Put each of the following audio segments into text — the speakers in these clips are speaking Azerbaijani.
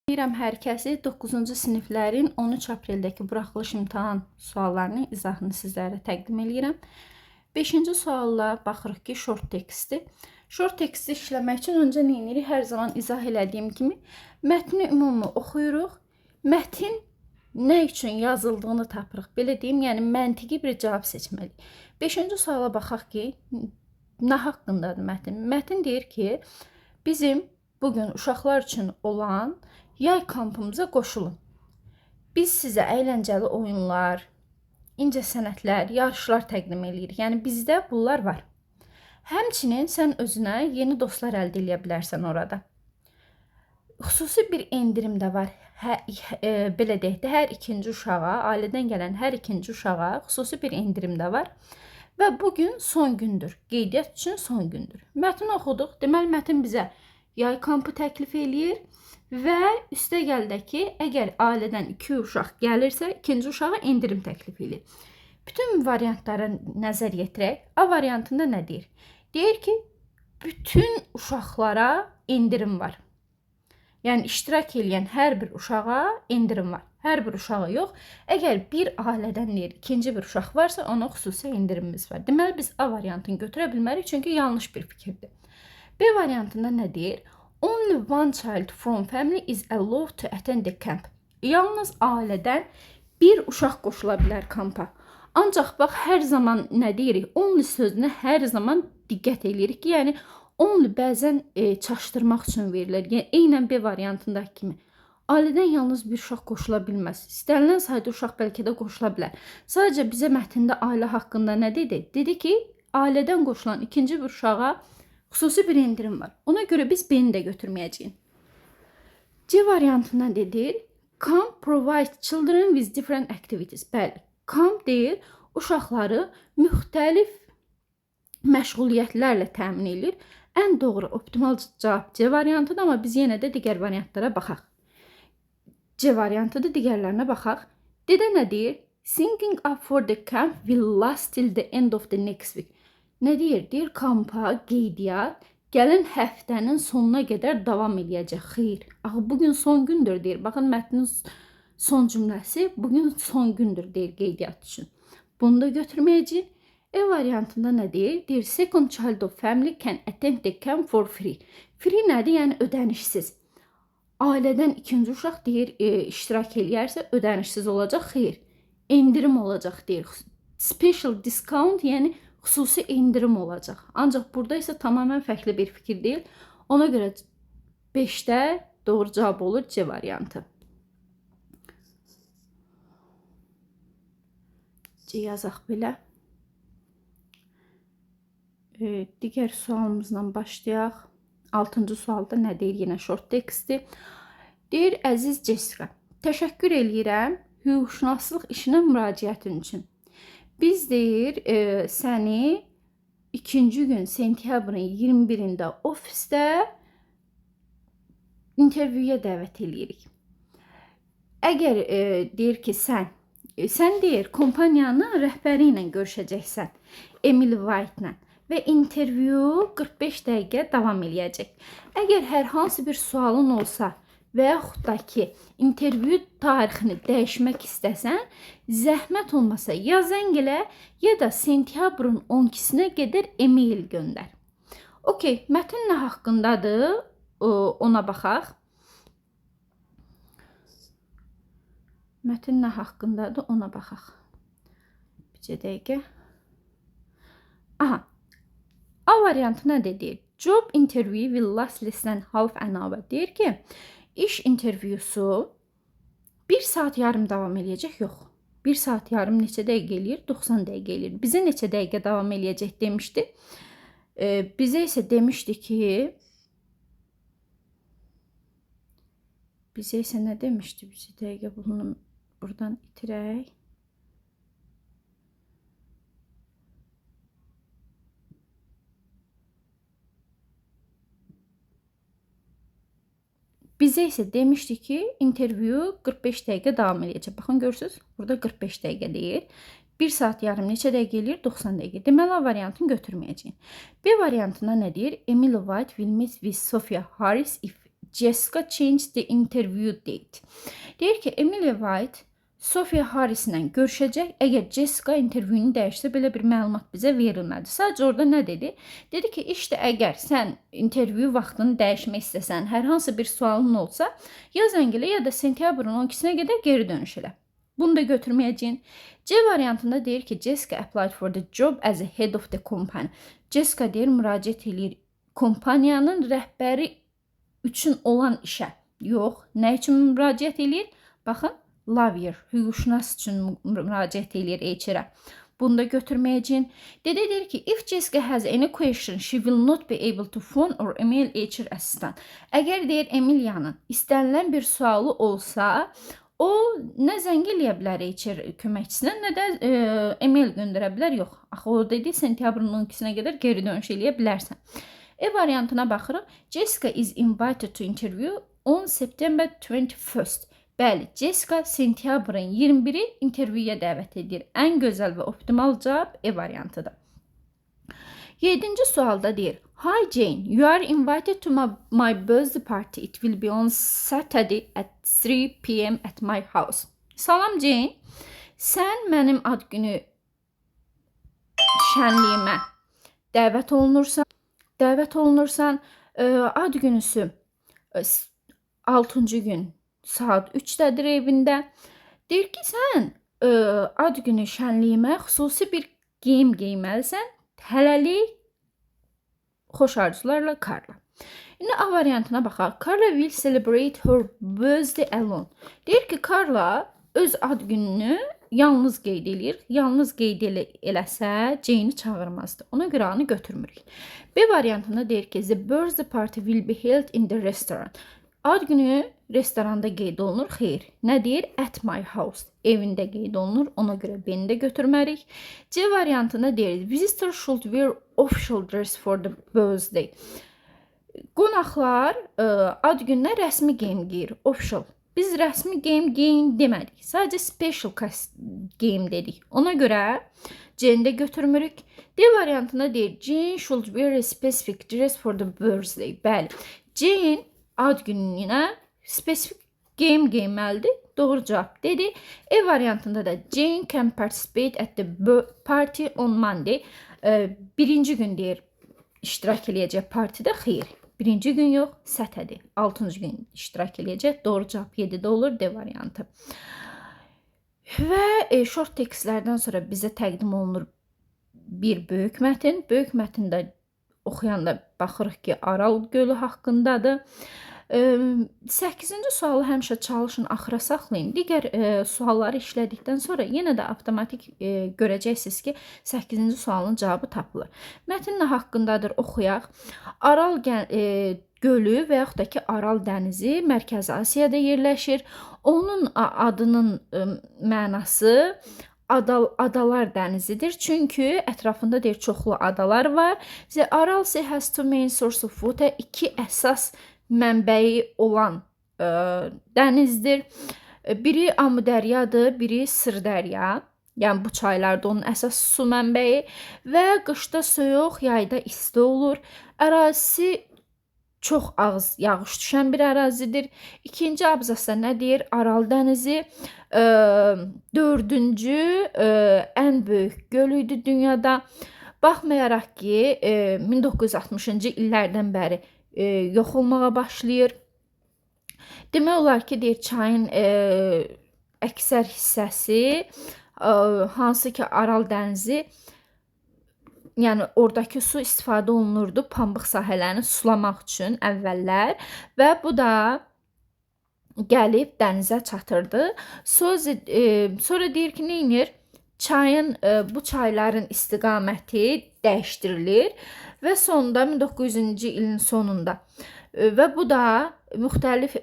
Deyirəm hər kəsi 9-cu siniflərin 13 apreldəki buraxılış imtahan suallarının izahını sizlərə təqdim edirəm. 5-ci sualla baxırıq ki, short tekstdir. Short teksti işləmək üçün öncə nə edirik? Hər zaman izah elədiyim kimi mətni ümumi oxuyuruq. Mətin nə üçün yazıldığını tapırıq. Belə deyim, yəni məntiqi bir cavab seçməliyik. 5-ci suala baxaq ki, nə haqqındadır mətin? Mətin deyir ki, bizim bugün uşaqlar üçün olan yay kampımıza qoşulun. Biz sizə əyləncəli oyunlar, incə sənətlər, yarışlar təqdim edirik. Yəni bizdə bunlar var. Həmçinin sən özünə yeni dostlar əldə edə bilərsən orada. Xüsusi bir endirim də var. Belə deyək də, hər ikinci uşağa, ailədən gələn hər ikinci uşağa xüsusi bir endirim də var. Və bugün son gündür. Qeydiyyat üçün son gündür. Mətni oxuduq. Deməli, mətin bizə yay kampı təklif eləyir. Və üstə gəldə ki, əgər ailədən 2 uşaq gəlirsə, ikinci uşağa endirim təklif edir. Bütün variantlara nəzər yetirək. A variantında nə deyir? Deyir ki, bütün uşaqlara endirim var. Yəni iştirak edən hər bir uşağa endirim var. Hər bir uşağa yox. Əgər bir ailədən deyir, ikinci bir uşaq varsa, ona xüsusi endirimimiz var. Deməli, biz A variantını götürə bilmərik, çünki yanlış bir fikirdir. B variantında nə deyir? Only one child from family is allowed to attend the camp. Yalnız ailədən bir uşaq qoşula bilər kampa. Ancaq bax, hər zaman nə deyirik? Only sözünə hər zaman diqqət edirik ki, yəni only bəzən çaşdırmaq üçün verilir. Yəni eynən B variantındakı kimi. Ailədən yalnız bir uşaq qoşula bilməz. İstənilən sayda uşaq bəlkə də qoşula bilər. Sadəcə bizə mətndə ailə haqqında nə dedi? Dedi ki, ailədən qoşulan ikinci bir uşağa xüsusi bir endirim var. Ona görə biz B-ni də götürməyəcəyik. C variantından deyir, camp provides children with different activities. Bəli, camp deyir, uşaqları müxtəlif məşğuliyyətlərlə təmin edir. Ən doğru, optimal cavab C variantıdır, amma biz yenə də digər variantlara baxaq. C variantıdır, digərlərinə baxaq. D-də nə deyir? Signing up for the camp will last till the end of the next week. Nə deyir? Deyir, kampa qeydiyyat gələn həftənin sonuna qədər davam edəcək. Xeyr. Axı, bugün son gündür deyir. Baxın, mətnin son cümləsi bugün son gündür deyir qeydiyyat üçün. Bunu da götürməyəcəyik. E variantında nə deyir? Deyir, second child of family can attend the camp for free. Free nədir? Yəni ödənişsiz. Ailədən ikinci uşaq deyir, iştirak eləyərsə ödənişsiz olacaq. Xeyr. Endirim olacaq deyir. Special discount, yəni xüsusi endirim olacaq. Ancaq burada isə tamamilə fərqli bir fikir deyil. Ona görə 5-də doğru cavab olur C variantı. C yazaq belə. Digər sualımızla başlayaq. 6-cı sualda nə deyir? Yenə short teksti. Deyir, əziz Jessica, təşəkkür eləyirəm hüquqşünaslıq işinə müraciətin üçün. Biz deyir, səni 2-ci gün sentyabrın 21-də ofisdə intervyuya dəvət edirik. Əgər deyir ki, sən deyir, kompaniyanın rəhbəri ilə görüşəcəksən, Emily White-la və intervyu 45 dəqiqə davam eləyəcək. Əgər hər hansı bir sualın olsa və yaxud da ki, intervyu tarixini dəyişmək istəsən, zəhmət olmasa ya zəng elə, ya da sentyabrın 12-sinə qədər e-mail göndər. Okey, mətn nə haqqındadır? Ona baxaq. Mətn nə haqqındadır? Ona baxaq. Bir dəqiqə. Aha. A variantı nə deyir? Job interview will last less than half an hour. Deyir ki, İş intervyusu 1 saat yarım davam eləyəcək, yox. 1 saat yarım neçə dəqiqə eləyir? 90 dəqiqə eləyir. Bizə neçə dəqiqə davam eləyəcək demişdi. Bizə isə demişdi ki, bizə isə nə demişdi? Bir dəqiqə bunu buradan itirək. Bizə isə demişdi ki, intervyu 45 dəqiqə davam edəcək. Baxın, görürsünüz, burada 45 dəqiqə deyir. 1 saat yarım neçə dəqiqə eləyir? 90 dəqiqə. Deməli, A variantını götürməyəcəyik. B variantına nə deyir? Emily White will meet with Sophia Harris if Jessica changed the interview date. Deyir ki, Emilia White Sophia Harris'lə görüşəcək. Əgər Jessica intervyunu dəyişsə, belə bir məlumat bizə verilmədi. Sadəcə orada nə dedi? Dedi ki, işte əgər sən intervyu vaxtını dəyişmək istəsən, hər hansı bir sualın olsa, ya zəng elə, ya da sentyabrın 12-sinə qədər geri dönüş elə. Bunu da götürməyəcəyin. C variantında deyir ki, Jessica applied for the job as a head of the company. Jessica deyir, müraciət edir kompaniyanın rəhbəri üçün olan işə. Yox, nə üçün müraciət edir? Baxın, lawyer, hüquqşünas üçün müraciət edir HR-ə. Bunu da götürməyəcəyin. Dede deyir ki, if Jessica has any question, she will not be able to phone or email HR assistant. Əgər deyir Emilia'nın istənilən bir sualı olsa, o nə zəng eləyə bilər HR köməkçisinə, nə də email göndərə bilər. Yox, axı o dedi, sentyabrın 12-sinə qədər geri dönüş eləyə bilərsən. E variantına baxırıq. Jessica is invited to interview on September 21st. Bəli, Jessica sentyabrın 21-i intervyuya dəvət edir. Ən gözəl və optimal cavab E variantıdır. 7-ci sualda deyir, Hi Jane, you are invited to my birthday party. It will be on Saturday at 3 p.m. at my house. Salam Jane, sən mənim ad günü şənliyimə dəvət olunursan, ad günüsü 6-cı gün saat 3-dədir evində. Deyir ki, sən ad günü şənliyimə xüsusi bir geyim geyməlisən. Hələlik xoş arzularla Carla. İndi A variantına baxaq. Carla will celebrate her birthday alone. Deyir ki, Carla öz ad gününü yalnız qeyd edir. Yalnız qeyd eləsə, Jane'i çağırmazdı. Ona görə onu götürmürük. B variantında deyir ki, the birthday party will be held in the restaurant. Ad günü restoranda qeyd olunur. Xeyr. Nə deyir? At my house. Evində qeyd olunur. Ona görə beni də götürmərik. C variantında deyir, visitor should wear official dress for the birthday. Qonaqlar ad gününə rəsmi geyim geyir. Official. Biz rəsmi geyim geyin demədik. Sadəcə special geyim dedik. Ona görə C'ni də götürmürük. D variantında deyir, Jane should wear a specific dress for the birthday. Bəli. Jane ad gününə spesifik geyim geyməlidir. Doğru cavab dedi. E variantında da Jane can participate at the party on Monday. Birinci gün deyir iştirak eləyəcək partidə. Xeyr. Birinci gün yox, sətədir. 6-cı gün iştirak eləyəcək. Doğru cavab 7-də olur. D variantı. Və short tekstlərdən sonra bizə təqdim olunur bir böyük mətin. Böyük mətində oxuyanda baxırıq ki, Aral gölü haqqındadır. 8-ci sualı həmişə çalışın axıra saxlayın. Digər sualları işlədikdən sonra yenə də avtomatik görəcəksiniz ki, 8-ci sualın cavabı tapılır. Mətn nə haqqındadır oxuyaq. Aral gölü və yaxud da ki, Aral dənizi Mərkəzi Asiyada yerləşir. Onun adının mənası adalar dənizidir. Çünki ətrafında deyir çoxlu adalar var. The Aral Sea has two main sources of water. 2 əsas mənbəyi olan dənizdir. Biri Amudəryadır, biri Sırdərya. Yəni bu çaylarda onun əsas su mənbəyi və qışda soyuq, yayda isti olur. Ərazisi çox az yağış düşən bir ərazidir. İkinci abzasda nə deyir? Aral dənizi 4-cü ən böyük göl idi dünyada. Baxmayaraq ki, 1960-cı illərdən bəri yox olmağa başlayır. Demək olar ki, deyir, çayın əksər hissəsi, hansı ki, Aral dənizi, yəni oradakı su istifadə olunurdu pambıq sahələrini sulamaq üçün əvvəllər və bu da gəlib dənizə çatırdı. Sonra deyir ki, neynir? Bu çayların istiqaməti dəyişdirilir və sonunda 1900-cü ilin sonunda və bu da müxtəlif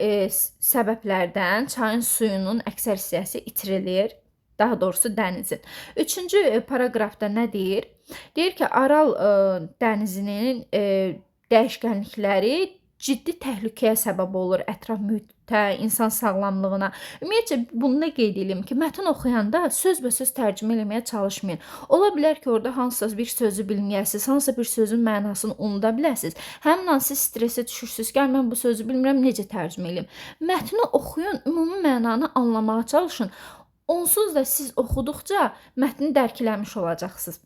səbəblərdən çayın suyunun əksər hissəsi itirilir, daha doğrusu dənizin. 3-cü paraqrafda nə deyir? Deyir ki, Aral dənizinin dəyişkənlikləri ciddi təhlükəyə səbəb olur ətraf mühitə, insan sağlamlığına. Ümumiyyətcə bunu da qeyd edeyim ki, mətn oxuyanda sözbəsöz tərcümə eləməyə çalışmayın. Ola bilər ki, orada hansısa bir sözü bilməyəsiniz, hansısa bir sözün mənasını unuda biləsiniz. Həmin an siz stressə düşürsünüz ki, mən bu sözü bilmirəm, necə tərcümə eləyim. Mətni oxuyun, ümumi mənanı anlamağa çalışın. Onsuz da siz oxuduqca mətni dərk eləmiş olacaqsınız.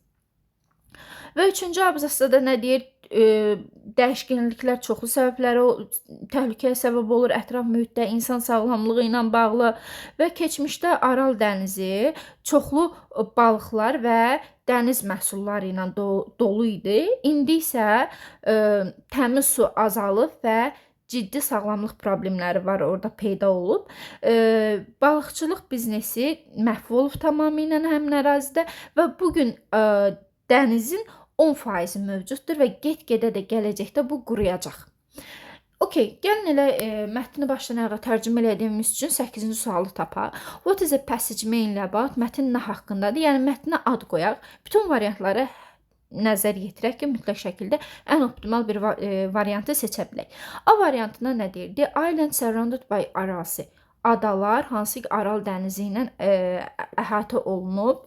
Və üçüncü abzasda da nə deyir? Dəyişkənliklər çoxlu səbəbləri təhlükəyə səbəb olur ətraf mühitdə, insan sağlamlığı ilə bağlı və keçmişdə Aral dənizi çoxlu balıqlar və dəniz məhsulları ilə dolu idi. İndi isə təmiz su azalıb və ciddi sağlamlıq problemləri var, orada peyda olub. Balıqçılıq biznesi məhv olub tamamilə həmin ərazidə və bugün dənizin 10% mövcuddur və get-gedə də gələcəkdə bu quruyacaq. Okey, gəlin elə mətni başdan ayağa tərcümə elədiyimiz üçün 8-ci sualı tapaq. What is a passage mainly about? Mətn nə haqqındadır? Yəni mətnə ad qoyaq. Bütün variantları nəzər yetirək ki, mütləq şəkildə ən optimal bir variantı seçə bilək. A variantında nə deyir? The island surrounded by Aral Sea. Adalar hansı ki Aral dənizi ilə əhatə olunub.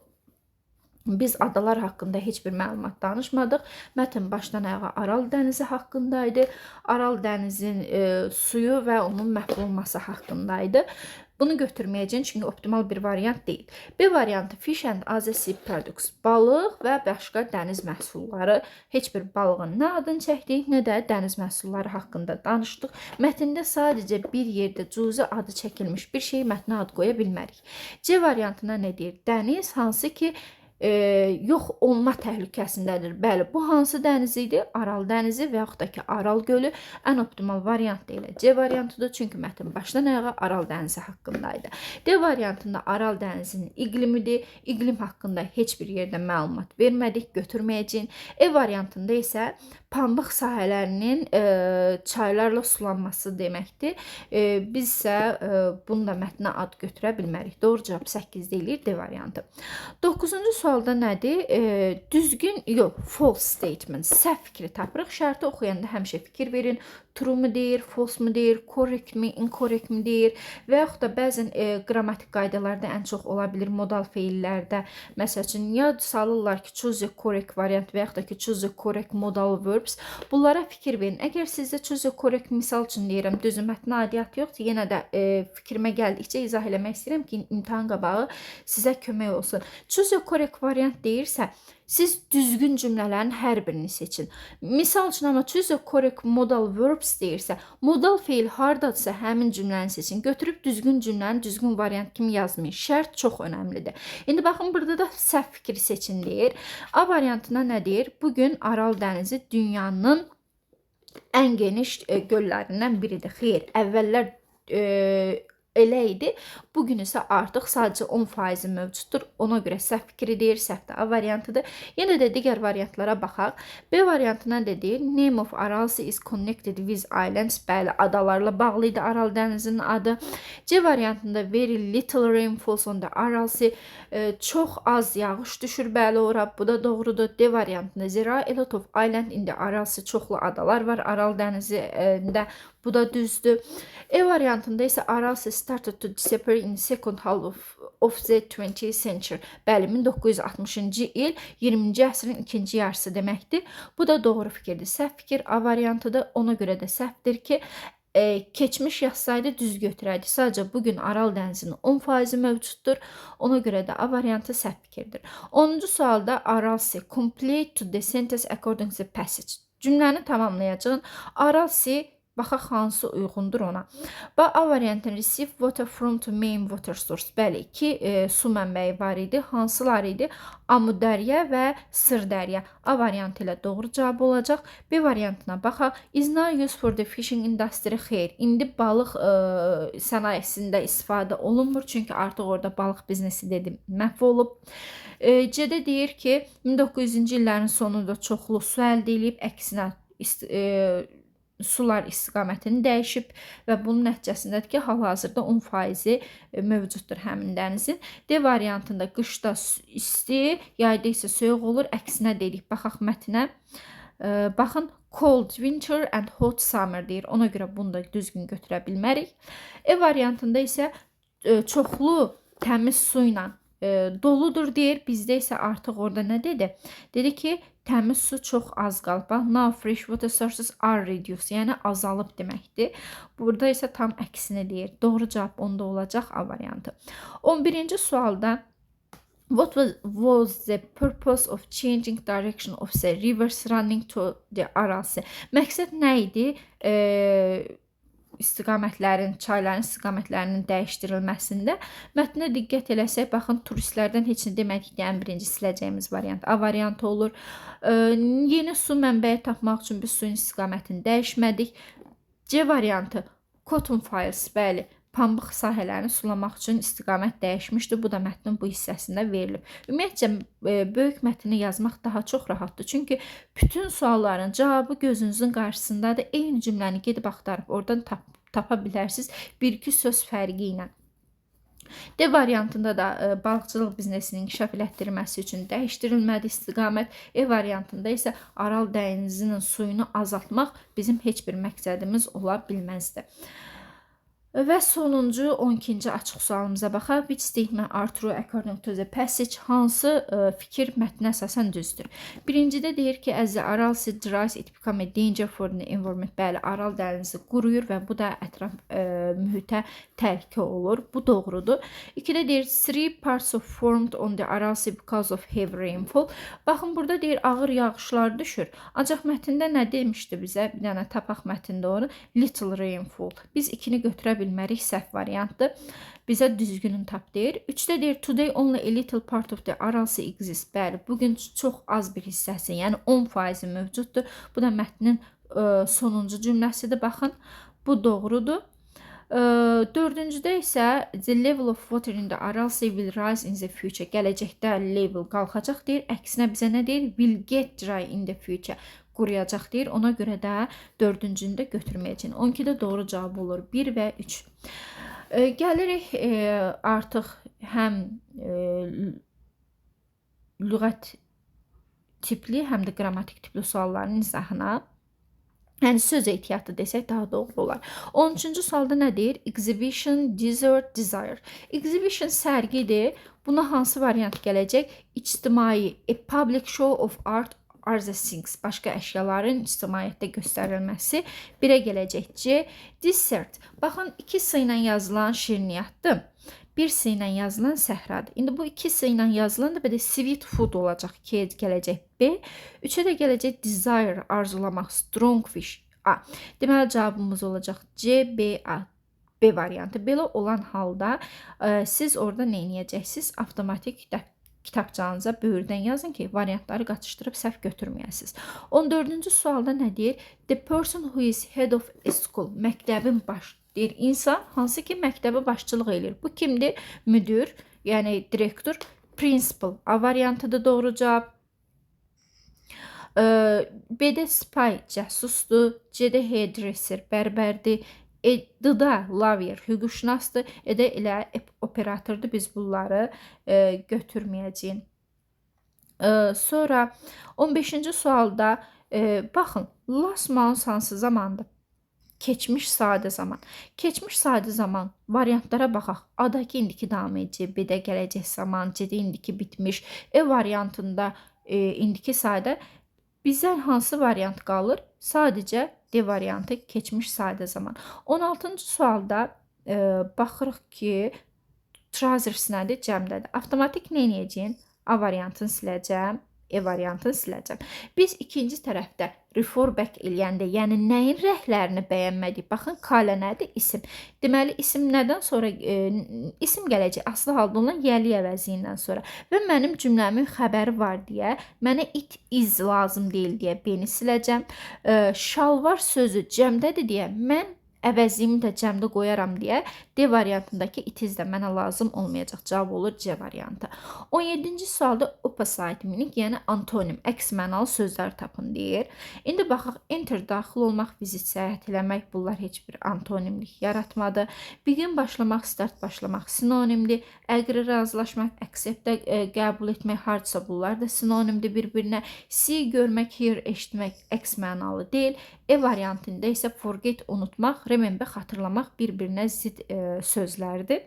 Biz adalar haqqında heç bir məlumat danışmadıq. Mətn başdan ayağa Aral dənizi haqqındaydı. Aral dənizin suyu və onun məhv olması haqqındaydı. Bunu götürməyəcəyim çünki optimal bir variant deyil. B variantı fish and other sea products. Balıq və başqa dəniz məhsulları. Heç bir balığın nə adını çəkdik, nə də dəniz məhsulları haqqında danışdıq. Mətndə sadəcə bir yerdə cüzi adı çəkilmiş bir şey mətnə ad qoya bilmərik. C variantına nə deyir? Dəniz hansı ki yox olma təhlükəsindədir. Bəli, bu hansı dəniz idi? Aral dənizi və yaxud da ki Aral gölü ən optimal variant deyil. C variantıdır, çünki mətn başdan ayağa Aral dənizi haqqındaydı. D variantında Aral dənizinin iqlimidir. İqlim haqqında heç bir yerdə məlumat vermədik, götürməyəcəyik. E variantında isə pambıq sahələrinin çaylarla sulanması deməkdir. Biz isə bunu da mətnə ad götürə bilmərik. Doğru cavab 8 deyilir, D variantı. 9-cu sualda nədir? Düzgün, yox, false statement, səhv fikri tapırıq. Şərti oxuyanda həmişə fikir verin. True mu deyir, false mu deyir, correct mi, incorrect mi deyir və yaxud da bəzən qrammatik qaydalarda ən çox ola bilir modal feillərdə. Məsəl üçün, ya salırlar ki, choose the correct variant və yaxud da ki, choose the correct modal verbs. Bunlara fikir verin. Əgər sizdə choose the correct, misal üçün deyirəm, düzü mətn adiyyatı yoxdur, yenə də fikrimə gəldikcə izah eləmək istəyirəm ki, imtahan qabağı sizə kömək olsun. Choose the correct variant deyirsə, siz düzgün cümlələrin hər birini seçin. Misal üçün, amma choose the correct modal verbs deyirsə, modal feil hardadırsa həmin cümləni seçin. Götürüb düzgün cümləni düzgün variant kimi yazmayın. Şərt çox önəmlidir. İndi baxın, burada da səhv fikri seçin deyir. A variantına nə deyir? Bugün Aral dənizi dünyanın ən geniş göllərindən biridir. Xeyr, əvvəllər elə idi. Bugün isə artıq sadəcə 10% mövcuddur. Ona görə səhv fikri deyir, səhv də A variantıdır. Yenə də digər variantlara baxaq. B variantına da deyir, name of Aral Sea is connected with islands. Bəli, adalarla bağlı idi Aral dənizinin adı. C variantında very little rain falls on the Aral Sea. Çox az yağış düşür, bəli ora. Bu da doğrudur. D variantında zira a lot of island in the Aral Sea. Çoxlu adalar var Aral dənizində. Bu da düzdür. E variantında isə Aral Sea started to disappear in the second half of the 20th century. Bəli, 1960-cı il 20-ci əsrin ikinci yarısı deməkdir. Bu da doğru fikirdir. Səhv fikir A variantıdır. Ona görə də səhvdir ki, keçmiş yazsaydı düz götürərdi. Sadəcə bugün Aral dənizinin 10% mövcuddur. Ona görə də A variantı səhv fikirdir. 10-cu sualda Aral Sea complete to the sentence according to the passage. Cümləni tamamlayacağın. Aral Sea baxaq hansı uyğundur ona. A variantını receive water from the main water source. Bəli, iki su mənbəyi var idi. Hansılar idi? Amudərya və Sırdərya. A variantı ilə doğru cavab olacaq. B variantına baxaq. Is now used for the fishing industry. Xeyr. İndi balıq sənayesində istifadə olunmur. Çünki artıq orada balıq biznesi dedim, məhv olub. C-də deyir ki, 1900-cü illərin sonunda çoxlu su əldə edib, əksinə sular istiqamətini dəyişib və bunun nəticəsindədir ki, hal-hazırda 10% mövcuddur həmin dənizin. D variantında qışda isti, yayda isə soyuq olur. Əksinə dedik, baxaq mətnə. Baxın, cold winter and hot summer deyir. Ona görə bunu da düzgün götürə bilmərik. E variantında isə çoxlu təmiz su ilə doludur deyir. Bizdə isə artıq orada nə dedi? Dedi ki, təmiz su çox az qalıb. Bax, now fresh water sources are reduced. Yəni azalıb deməkdir. Burada isə tam əksini deyir. Doğru cavab onda olacaq A variantı. 11-ci sualda what was the purpose of changing direction of the rivers running to the Aral Sea? Məqsəd nə idi? İstiqamətlərin, çayların istiqamətlərinin dəyişdirilməsində. Mətnə diqqət eləsək, baxın, turistlərdən heç nə demədikdən birinci siləcəyimiz variant A variantı olur. Yeni su mənbəyi tapmaq üçün biz suyun istiqamətini dəyişmədik. C variantı cotton fields, bəli, pambıq sahələrini sulamaq üçün istiqamət dəyişmişdir. Bu da mətnin bu hissəsində verilib. Ümumiyyətcə, böyük mətni yazmaq daha çox rahatdır. Çünki bütün sualların cavabı gözünüzün qarşısındadır. Eyni cümləni gedib axtarıb oradan tapa bilərsiniz. Bir-iki söz fərqi ilə. D variantında da balıqçılıq biznesinin inkişaf elətdirilməsi üçün dəyişdirilmədi istiqamət. E variantında isə Aral dənizinin suyunu azaltmaq bizim heç bir məqsədimiz ola bilməzdi. Və sonuncu 12-ci açıq sualımıza baxaq. Which statement are true according to the passage? Hansı fikir mətnə əsasən düzdür? Birincidə deyir ki, as the Aral Sea dries, it become a danger for the environment. Bəli, Aral dənizi quruyur və bu da ətraf mühitə təhlükə olur. Bu doğrudur. İkidə deyir, three parts of formed on the Aral Sea because of heavy rainfall. Baxın, burada deyir, ağır yağışlar düşür. Ancaq mətndə nə demişdi bizə? Bir dənə tapaq mətndə onu. Little rainfall. Biz ikini götürə bilmərik, səhv variantdır. Bizə düzgünün tap deyir. 3-də deyir, today only a little part of the Aral Sea exists. Bəli, bugün çox az bir hissəsi, yəni 10% mövcuddur. Bu da mətnin sonuncu cümləsidir. Baxın, bu doğrudur. 4-cüdə isə the level of water in the Aral Sea will rise in the future. Gələcəkdə level qalxacaq deyir. Əksinə bizə nə deyir? Will get dry in the future. Quruyacaq deyir. Ona görə də 4-cünü də götürməyəcəyik. 12-də doğru cavab olur. 1 və 3. Gəlirik artıq həm lüğət tipli, həm də qrammatik tipli sualların izahına. Yəni söz ehtiyatı desək daha doğru olar. 13-cü sualda nə deyir? Exhibition, desert, desire. Exhibition sərgidir. Buna hansı variant gələcək? İctimai, a public show of art are the things. Başqa əşyaların ictimaiyyətdə göstərilməsi. 1-ə gələcək C. Desert. Baxın, 2 s ilə yazılan şirniyyatdır. 1 s ilə yazılan səhradır. İndi bu 2 s ilə yazılan da belə sweet food olacaq. 2-yə gələcək B. 3-ə də gələcək desire, arzulamaq, strong fish. A. Deməli cavabımız olacaq C, B, A. B variantı. Belə olan halda siz orada nə edəcəksiniz? Avtomatik kitabçanıza böyürdən yazın ki, variantları qaçışdırıb səhv götürməyəsiniz. 14-cü sualda nə deyir? The person who is head of a school. Məktəbin baş deyir. İnsan hansı ki məktəbə başçılıq edir. Bu kimdir? Müdür, yəni direktor, principal. A variantıdır doğru cavab. B-də spy, cəsusdur. C-də hairdresser, bərbərdir. D-də lawyer, hüquqşünasdır. E-də elə operatordur. Biz bunları götürməyəcəyik. Sonra 15-ci sualda baxın, last month hansı zamandır? Keçmiş sadə zaman. Keçmiş sadə zaman variantlara baxaq. A-dakı indiki davam edəcək, B-də gələcək zaman, C-də indiki bitmiş. E variantında indiki sadə. Bizdən hansı variant qalır? Sadəcə D variantı, keçmiş sadə zaman. 16-cı sualda baxırıq ki, trousers nədir? Cəmdədir. Avtomatik nə edəcəyim? A variantını siləcəm, E variantını siləcəm. Biz ikinci tərəfdə refer back eləyəndə, yəni nəyin rəhlərini bəyənmədik? Baxın, kalə nədir? İsim. Deməli, isim nədən sonra? İsim gələcək aslı halda olan yəli əvəzindən sonra. Və mənim cümləmin xəbəri var deyə, mənə it is lazım deyil deyə beni siləcəm. Şalvar sözü cəmdədir deyə mən əvəzliyimi də cəmdə qoyaram deyə D variantındakı it is də mənə lazım olmayacaq. Cavab olur C variantı. 17-ci sualda opposite meaning, yəni antonim, əks mənalı sözlər tapın deyir. İndi baxaq, enter daxil olmaq, visit səyahət eləmək, bunlar heç bir antonimlik yaratmadı. Begin başlamaq, start başlamaq sinonimdir. Agree razılaşmaq, accept qəbul etmək, hardsa bunlar da sinonimdir bir-birinə. See görmək, hear eşitmək əks mənalı deyil. E variantında isə forget unutmaq, remember xatırlamaq bir-birinə zid sözlərdir.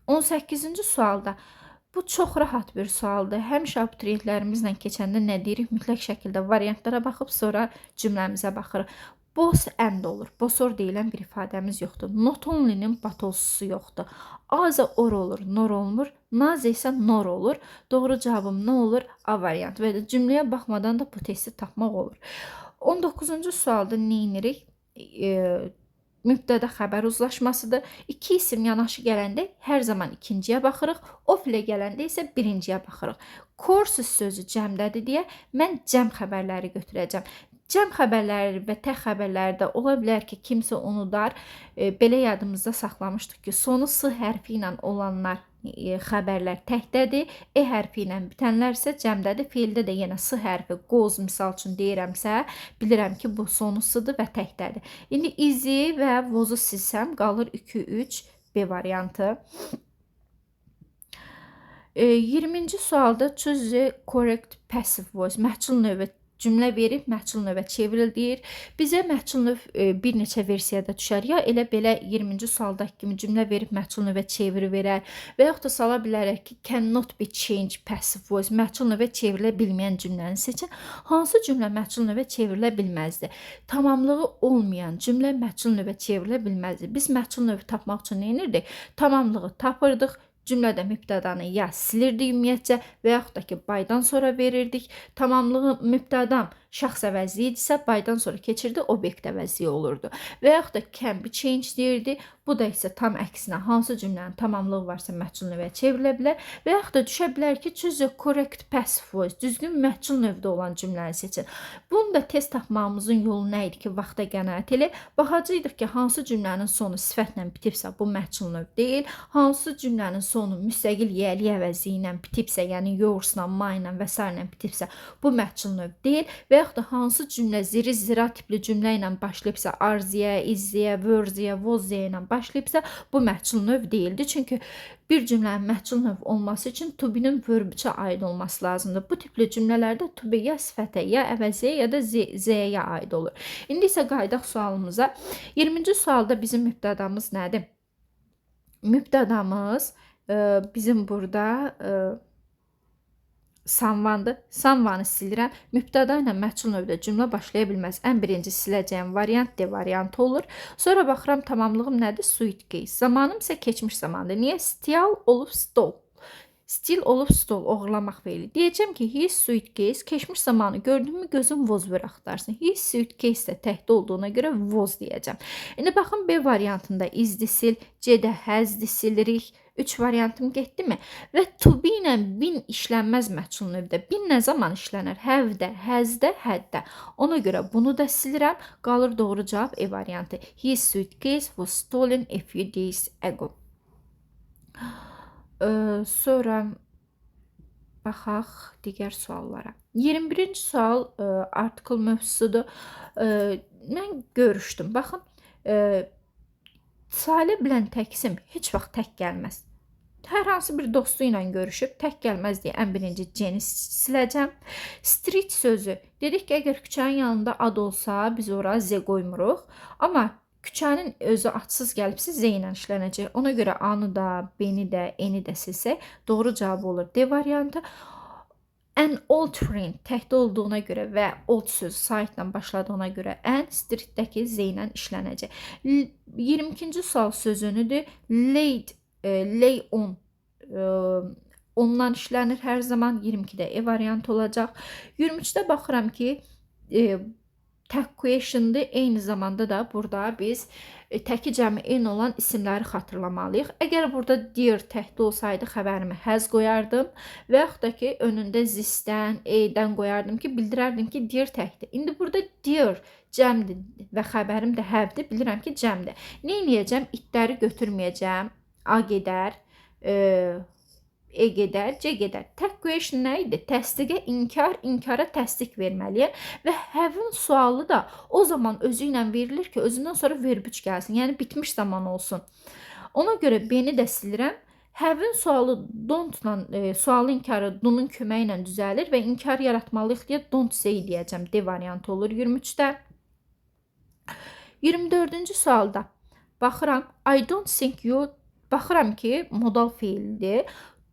18-ci sualda bu çox rahat bir sualdır. Həmişə abituriyentlərimizlə keçəndə nə deyirik? Mütləq şəkildə variantlara baxıb sonra cümləmizə baxırıq. Both and olur. Bosor deyilən bir ifadəmiz yoxdur. Not only'nin but also'su yoxdur. Aza or olur, nor olmur. Naza isə nor olur. Doğru cavabım nə olur? A variantı. Və də cümləyə baxmadan da bu testi tapmaq olur. 19-cu sualda nə edirik? Mübtəda xəbər uzlaşmasıdır. İki isim yanaşı gələndə hər zaman ikinciyə baxırıq. Of ilə gələndə isə birinciyə baxırıq. Courses sözü cəmdədir deyə mən cəm xəbərləri götürəcəm. Cəm xəbərləri və tək xəbərlərdə ola bilər ki, kimsə unudar. Belə yadımızda saxlamışdıq ki, sonu S hərfi ilə olanlar xəbərlər təkdədir. E hərfi ilə bitənlər isə cəmdədir. Feildə də yenə S hərfi goes misal üçün deyirəmsə, bilirəm ki, bu sonu S-dır və təkdədir. İndi izi və vozu silsəm, qalır 2-3 B variantı. 20-ci sualda choose the correct passive voice. Məhsul növü cümlə verib, məhsul növə çevril deyir. Bizə məhsul növ bir neçə versiyada düşər. Ya elə belə 20-ci sualdakı kimi cümlə verib, məhsul növə çeviri verər. Və yaxud da sala bilərək ki, cannot be changed passive voice. Məhsul növə çevrilə bilməyən cümləni seçin. Hansı cümlə məhsul növə çevrilə bilməzdir? Tamamlığı olmayan cümlə məhsul növə çevrilə bilməzdir. Biz məhsul növü tapmaq üçün nə edirdik? Tamamlığı tapırdıq. Cümlədə mübtədanı ya silirdik ümumiyyətcə və yaxud da ki, baydan sonra verirdik. Tamamlığı mübtədam şəxs əvəzliyi idisə, baydan sonra keçirdi, obyekt əvəzliyi olurdu. Və yaxud da can be changed deyirdi. Bu da isə tam əksinə hansı cümlənin tamamlığı varsa məhsul növə çevrilə bilər. Və yaxud da düşə bilər ki, choose the correct passive voice. Düzgün məhsul növdə olan cümləni seçin. Bunu da test tapmağımızın yolu nə idi ki, vaxta qənaət elə. Baxacaqdıq ki, hansı cümlənin sonu sifətlə bitibsə, bu məhsul növ deyil. Hansı cümlənin sonu müstəqil yəli əvəzliyi ilə bitibsə, yəni your'la, my ilə və s. ilə bitibsə, bu məhsul növ deyil. Və yaxud da hansı cümlə ziri, zira tipli cümlə ilə başlayıbsa, arziyə, izziyə, vörziyə, vozziyə ilə başlayıbsa, bu məhsul növ deyildi. Çünki bir cümlənin məhsul növ olması üçün to be-nin verb-çə aid olması lazımdır. Bu tipli cümlələrdə to be ya sifətə, ya əvəziyə, ya da z-yə aid olur. İndi isə qaydaq sualımıza. 20-ci sualda bizim mübtədamız nədir? Mübtədamız bizim burada someone'dır. Someone'ı silirəm. Mübtəda ilə məhsul növdə cümlə başlaya bilməz. Ən birinci siləcəyim variant D variantı olur. Sonra baxıram tamamlığım nədir? Suitcase. Zamanım isə keçmiş zamandır. Niyə? Steal olub stole. Steal olub stole, oğurlamaq feili. Deyəcəm ki, his suitcase, keçmiş zamanı gördünmü gözüm was ver axtarsın. His suitcase də təhdə olduğuna görə was deyəcəm. İndi baxın B variantında is-di sil, C-də has-di silirik. 3 variantım getdimi? Və to be ilə bin işlənməz məhsul növdə. Bin nə zaman işlənər? Have-də, has-də, had-də. Ona görə bunu da silirəm. Qalır doğru cavab E variantı. His suitcase was stolen a few days ago. Sonra baxaq digər suallara. 21-ci sual article mövzusudur. Mən görüşdüm. Baxın, Salə bilən təqsim heç vaxt tək gəlməz. Hər hansı bir dostu ilə görüşüb tək gəlməz deyə ən birinci C-ni siləcəm. Street sözü. Dedik ki, əgər küçənin yanında ad olsa, biz ora Z qoymuruq. Amma küçənin özü adsız gəlibsə Z ilə işlənəcək. Ona görə A-nı da, B-ni də, N-i də silsək, doğru cavab olur D variantı. An old friend təkdə olduğuna görə və old sözü site-la başladığına görə ən streetdəki Z ilə işlənəcək. 22-ci sual sözünüdür. Lay on. Ondan işlənir hər zaman. 22-də E variantı olacaq. 23-də baxıram ki, tək question'dır. Eyni zamanda da burada biz təki cəmi eyni olan isimləri xatırlamalıyıq. Əgər burada dear təkdə olsaydı xəbərimi has qoyardım və yaxud da ki, önündə this-dən, a-dən qoyardım ki, bildirərdim ki, dear təkdir. İndi burada dear cəmdir və xəbərim də have-dir, bilirəm ki, cəmdir. Nə edəcəm? Itləri götürməyəcəm. A gedər, E gedər, C gedər. Tək question nə idi? Təsdiqə inkar, inkara təsdiq verməliyəm və have-in sualı da o zaman özü ilə verilir ki, özündən sonra verb 3 gəlsin. Yəni bitmiş zaman olsun. Ona görə B-ni də silirəm. Have-in sualı don't-la, sualı inkarı do-nun köməyi ilə düzəlir və inkar yaratmalıyıq deyə don't say deyəcəm. D variantı olur 23-də. 24-cü sualda baxıram. I don't think you, baxıram ki, modal feildir.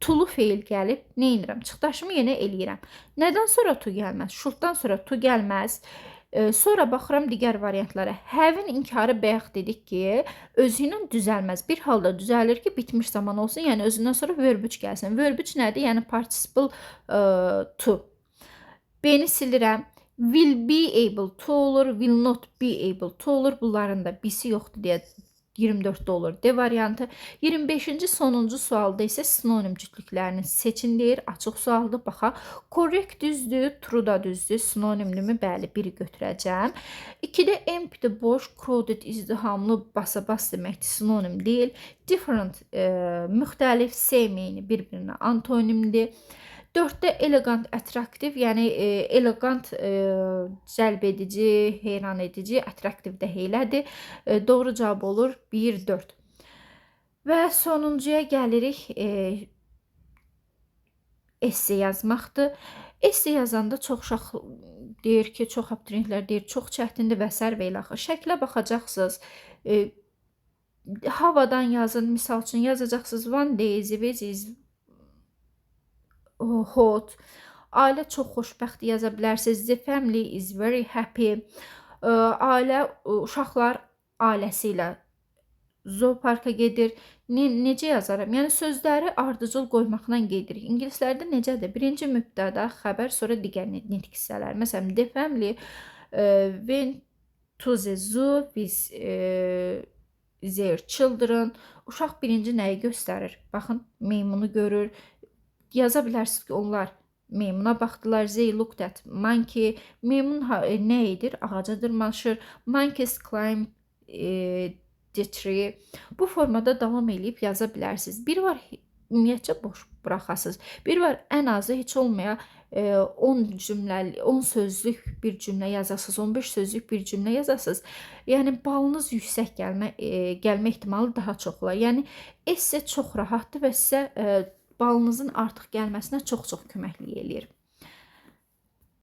To-lu feil gəlib, nə edirəm? Çıxdaşımı yenə eləyirəm. Nədən sonra to gəlməz? Should-dan sonra to gəlməz. Sonra baxıram digər variantlara. Have-in inkarı bayaq dedik ki, özü ilə düzəlməz. Bir halda düzəlir ki, bitmiş zaman olsun, yəni özündən sonra verb 3 gəlsin. Verb 3 nədir? Yəni participle to. B-ni silirəm. Will be able to olur, will not be able to olur. Bunların da B-si yoxdur deyə 24'də olur D variantı. 25-ci sonuncu sualda isə sinonim cütlüklərini seçin deyir. Açıq sualdır. Baxaq. Correct düzdür, true da düzdür. Sinonimlimi bəli, biri götürəcəm. 2-də empty, boş, crowded, izdihamlı, basa-bas deməkdir. Sinonim deyil. Different, müxtəlif, sevməyini bir-birinə antonimdir. 4-də elegant, attractive, yəni elegant, cəlb edici, heyran edici, attractive də heylədir. Doğru cavab olur 1, 4. Və sonuncuya gəlirik, esse yazmaqdır. Esse yazanda çox uşaq deyir ki, çox abituriyentlər deyir, çox çətindir və s. və ilə axır. Şəklə baxacaqsınız. Havadan yazın, misal üçün yazacaqsınız. One day is hot. Ailə çox xoşbəxt yaza bilərsiniz. The family is very happy. Ailə, uşaqlar ailəsi ilə zooparka gedir. Necə yazaram? Yəni sözləri ardıcıl qoymaqla gedirik. İngilislərdə necədir? Birinci mübtəda xəbər, sonra digər nitq hissələr. Məsələn, the family went to the zoo with their children. Uşaq birinci nəyi göstərir? Baxın, meymunu görür. Yaza bilərsiniz ki, onlar meymuna baxdılar. They looked at monkey. Meymun nə edir? Ağaca dırmaşır. Monkeys climb the tree. Bu formada davam edib yaza bilərsiniz. Bir var ümumiyyətcə boş buraxasınız. Bir var ən azı heç olmaya 10 cümləli, 10 sözlük bir cümlə yazasınız, 15 sözlük bir cümlə yazasınız. Yəni balınız yüksək gəlmə ehtimalı daha çox olar. Yəni esse çox rahatdır və sizə balınızın artıq gəlməsinə çox-çox köməklik eləyir.